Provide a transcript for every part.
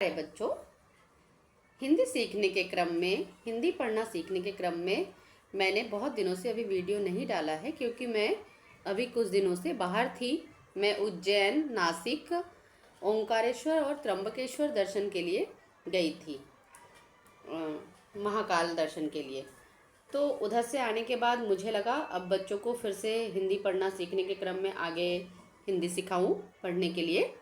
अरे बच्चों, हिंदी सीखने के क्रम में, हिंदी पढ़ना सीखने के क्रम में मैंने बहुत दिनों से अभी वीडियो नहीं डाला है क्योंकि मैं अभी कुछ दिनों से बाहर थी। मैं उज्जैन, नासिक, ओंकारेश्वर और त्र्यंबकेश्वर दर्शन के लिए गई थी, महाकाल दर्शन के लिए। तो उधर से आने के बाद मुझे लगा अब बच्चों को फिर से हिंदी पढ़ना सीखने के क्रम में आगे हिंदी सिखाऊं पढ़ने के लिए।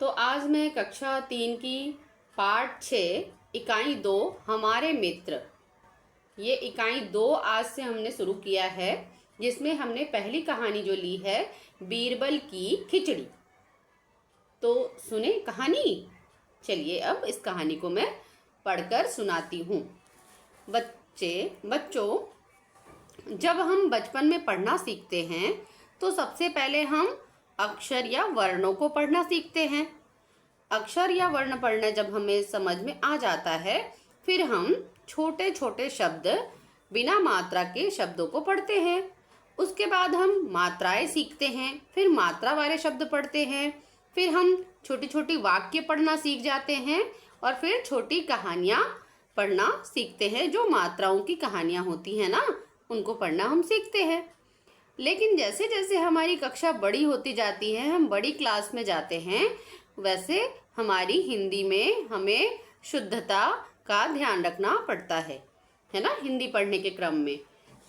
तो आज मैं कक्षा 3 की पाठ 6 इकाई 2 हमारे मित्र, ये इकाई 2 आज से हमने शुरू किया है, जिसमें हमने पहली कहानी जो ली है बीरबल की खिचड़ी। तो सुने कहानी। चलिए अब इस कहानी को मैं पढ़कर सुनाती हूँ। बच्चों, जब हम बचपन में पढ़ना सीखते हैं तो सबसे पहले हम अक्षर या वर्णों को पढ़ना सीखते हैं। अक्षर या वर्ण पढ़ना जब हमें समझ में आ जाता है, फिर हम छोटे छोटे शब्द, बिना मात्रा के शब्दों को पढ़ते हैं। उसके बाद हम मात्राएं सीखते हैं, फिर मात्रा वाले शब्द पढ़ते हैं, फिर हम छोटी छोटी वाक्य पढ़ना सीख जाते हैं और फिर छोटी कहानियाँ पढ़ना सीखते हैं। जो मात्राओं की कहानियाँ होती हैं ना, उनको पढ़ना हम सीखते हैं। लेकिन जैसे जैसे हमारी कक्षा बड़ी होती जाती है, हम बड़ी क्लास में जाते हैं, वैसे हमारी हिंदी में हमें शुद्धता का ध्यान रखना पड़ता है ना, हिंदी पढ़ने के क्रम में।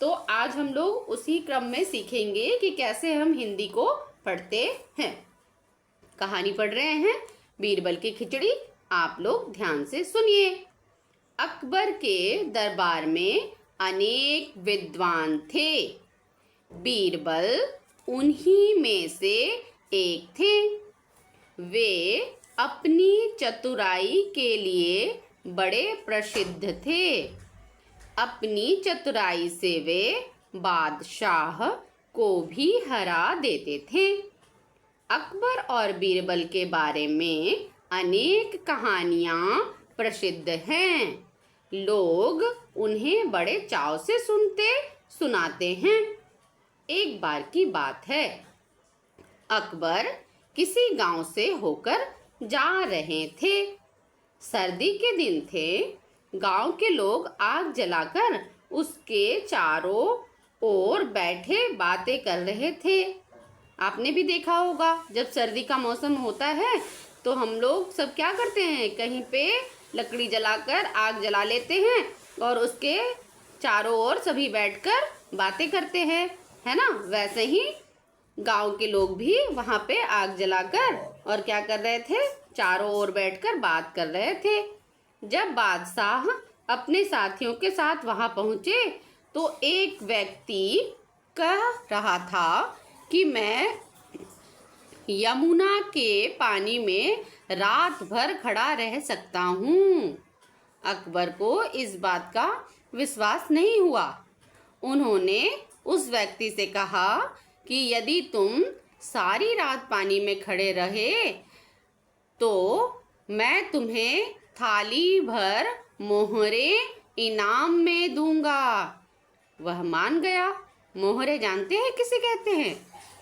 तो आज हम लोग उसी क्रम में सीखेंगे कि कैसे हम हिंदी को पढ़ते हैं। कहानी पढ़ रहे हैं बीरबल की खिचड़ी। आप लोग ध्यान से सुनिए। अकबर के दरबार में अनेक विद्वान थे। बीरबल उन्हीं में से एक थे। वे अपनी चतुराई के लिए बड़े प्रसिद्ध थे। अपनी चतुराई से वे बादशाह को भी हरा देते थे। अकबर और बीरबल के बारे में अनेक कहानियाँ प्रसिद्ध हैं। लोग उन्हें बड़े चाव से सुनते सुनाते हैं। एक बार की बात है, अकबर किसी गांव से होकर जा रहे थे। सर्दी के दिन थे। गांव के लोग आग जलाकर उसके चारों ओर बैठे बातें कर रहे थे। आपने भी देखा होगा, जब सर्दी का मौसम होता है तो हम लोग सब क्या करते हैं, कहीं पे लकड़ी जलाकर आग जला लेते हैं और उसके चारों ओर सभी बैठकर बातें करते हैं, है ना। वैसे ही गांव के लोग भी वहां पे आग जलाकर और क्या कर रहे थे, चारों ओर बैठकर बात कर रहे थे। जब बादशाह अपने साथियों के साथ वहां पहुंचे तो एक व्यक्ति कह रहा था कि मैं यमुना के पानी में रात भर खड़ा रह सकता हूँ। अकबर को इस बात का विश्वास नहीं हुआ। उन्होंने उस व्यक्ति से कहा कि यदि तुम सारी रात पानी में खड़े रहे तो मैं तुम्हें थाली भर मोहरे इनाम में दूंगा। वह मान गया। मोहरे जानते हैं किसे कहते हैं?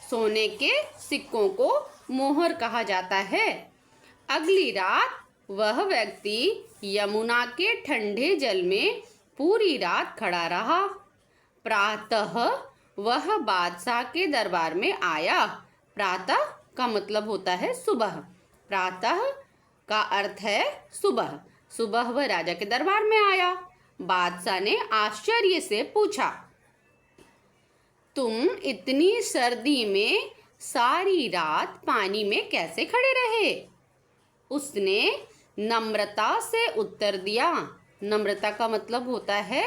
सोने के सिक्कों को मोहर कहा जाता है। अगली रात वह व्यक्ति यमुना के ठंडे जल में पूरी रात खड़ा रहा। प्रातः वह बादशाह के दरबार में आया। प्रातः का मतलब होता है सुबह। प्रातः का अर्थ है सुबह। सुबह वह राजा के दरबार में आया। बादशाह ने आश्चर्य से पूछा, तुम इतनी सर्दी में सारी रात पानी में कैसे खड़े रहे? उसने नम्रता से उत्तर दिया। नम्रता का मतलब होता है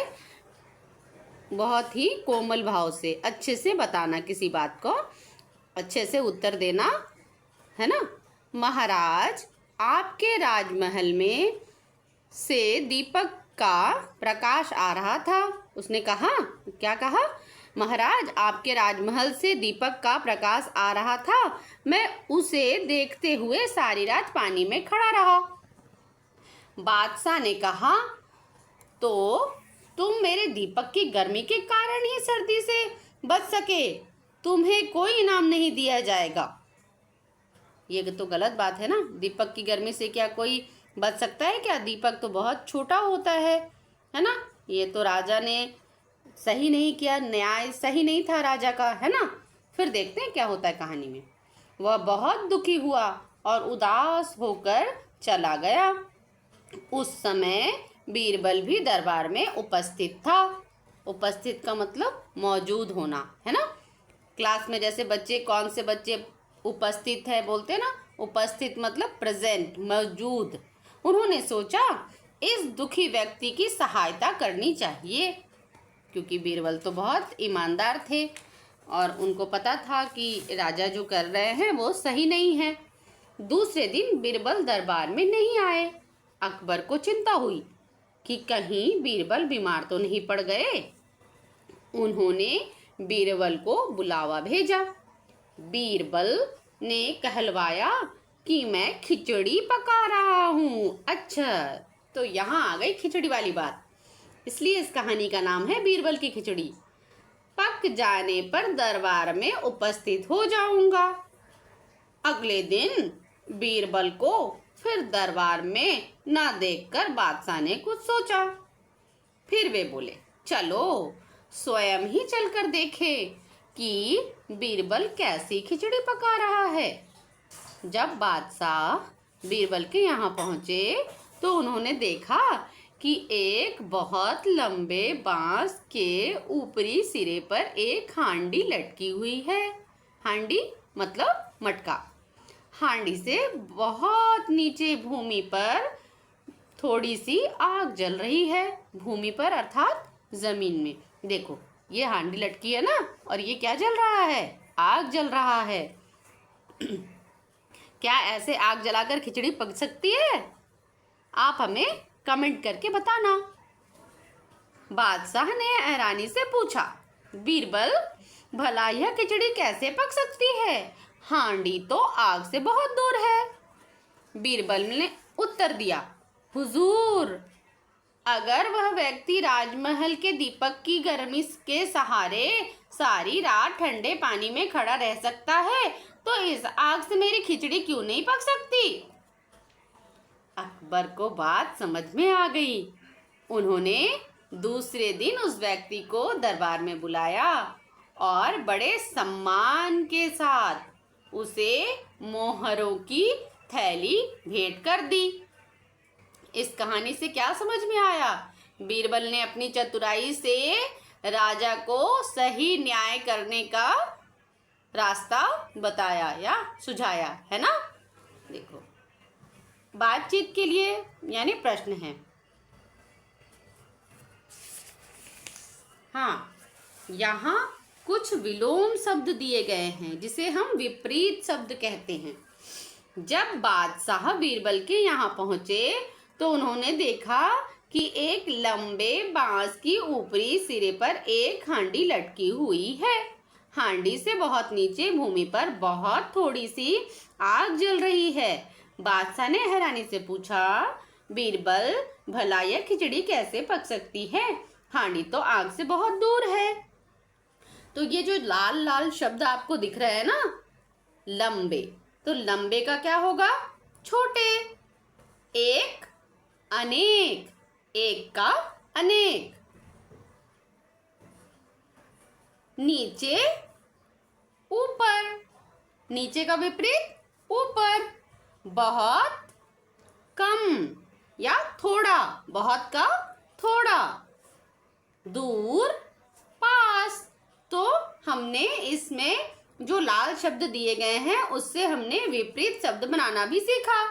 बहुत ही कोमल भाव से, अच्छे से बताना, किसी बात को अच्छे से उत्तर देना, है ना। महाराज, आपके राजमहल में से दीपक का प्रकाश आ रहा था। उसने कहा, क्या कहा? महाराज, आपके राजमहल से दीपक का प्रकाश आ रहा था। मैं उसे देखते हुए सारी रात पानी में खड़ा रहा। बादशाह ने कहा, तो तुम मेरे दीपक की गर्मी के कारण ही सर्दी से बच सके। तुम्हें कोई इनाम नहीं दिया जाएगा। ये तो गलत बात है ना। दीपक की गर्मी से क्या कोई बच सकता है क्या? दीपक तो बहुत छोटा होता है ना। ये तो राजा ने सही नहीं किया, न्याय सही नहीं था राजा का, है ना। फिर देखते हैं क्या होता है कहानी में। वह बहुत दुखी हुआ और उदास होकर चला गया। उस समय बीरबल भी दरबार में उपस्थित था। उपस्थित का मतलब मौजूद होना, है ना। क्लास में जैसे बच्चे, कौन से बच्चे उपस्थित है बोलते हैं ना, उपस्थित मतलब प्रेजेंट, मौजूद। उन्होंने सोचा इस दुखी व्यक्ति की सहायता करनी चाहिए, क्योंकि बीरबल तो बहुत ईमानदार थे और उनको पता था कि राजा जो कर रहे हैं वो सही नहीं है। दूसरे दिन बीरबल दरबार में नहीं आए। अकबर को चिंता हुई कि कहीं बीरबल बीमार तो नहीं पड़ गए। उन्होंने बीरबल को बुलावा भेजा। बीरबल ने कहलवाया कि मैं खिचड़ी पका रहा हूँ। अच्छा, तो यहाँ आ गई खिचड़ी वाली बात, इसलिए इस कहानी का नाम है बीरबल की खिचड़ी। पक जाने पर दरबार में उपस्थित हो जाऊंगा। अगले दिन बीरबल को फिर दरबार में ना देखकर बादशाह ने कुछ सोचा। फिर वे बोले, चलो स्वयं ही चलकर देखें कि बीरबल कैसी खिचड़ी पका रहा है। जब बादशाह बीरबल के यहाँ पहुंचे तो उन्होंने देखा कि एक बहुत लंबे बांस के ऊपरी सिरे पर एक हांडी लटकी हुई है। हांडी मतलब मटका। हांडी से बहुत नीचे भूमि पर थोड़ी सी आग जल रही है। भूमि पर अर्थात जमीन में। देखो, ये हांडी लटकी है ना, और ये क्या जल रहा है? आग जल रहा है। क्या ऐसे आग जलाकर खिचड़ी पक सकती है? आप हमें कमेंट करके बताना। बादशाह ने हैरानी से पूछा, बीरबल, भला यह खिचड़ी कैसे पक सकती है? हांडी तो आग से बहुत दूर है। बीरबल ने उत्तर दिया, हुजूर, अगर वह व्यक्ति राजमहल के दीपक की गर्मी के सहारे सारी रात ठंडे पानी में खड़ा रह सकता है, तो इस आग से मेरी खिचड़ी क्यों नहीं पक सकती? अकबर को बात समझ में आ गई। उन्होंने दूसरे दिन उस व्यक्ति को दरबार में बुलाया और बड़े सम्मान के साथ उसे मोहरों की थैली भेंट कर दी। इस कहानी से क्या समझ में आया? बीरबल ने अपनी चतुराई से राजा को सही न्याय करने का रास्ता बताया या सुझाया, है ना। देखो, बातचीत के लिए यानी प्रश्न है। हाँ, यहाँ कुछ विलोम शब्द दिए गए हैं जिसे हम विपरीत शब्द कहते हैं। जब बादशाह बीरबल के यहाँ पहुंचे तो उन्होंने देखा कि एक लंबे बांस की ऊपरी सिरे पर एक हांडी लटकी हुई है। हांडी से बहुत नीचे भूमि पर बहुत थोड़ी सी आग जल रही है। बादशाह ने हैरानी से पूछा, बीरबल, भला यह खिचड़ी कैसे पक सकती है? हांडी तो आग से बहुत दूर है। तो ये जो लाल लाल शब्द आपको दिख रहे हैं ना, लंबे, तो लंबे का क्या होगा? छोटे। एक, अनेक, एक का अनेक। नीचे, ऊपर, नीचे का विपरीत ऊपर। बहुत, कम या थोड़ा, बहुत का थोड़ा। दूर, पास। तो हमने इसमें जो लाल शब्द दिए गए हैं उससे हमने विपरीत शब्द बनाना भी सीखा।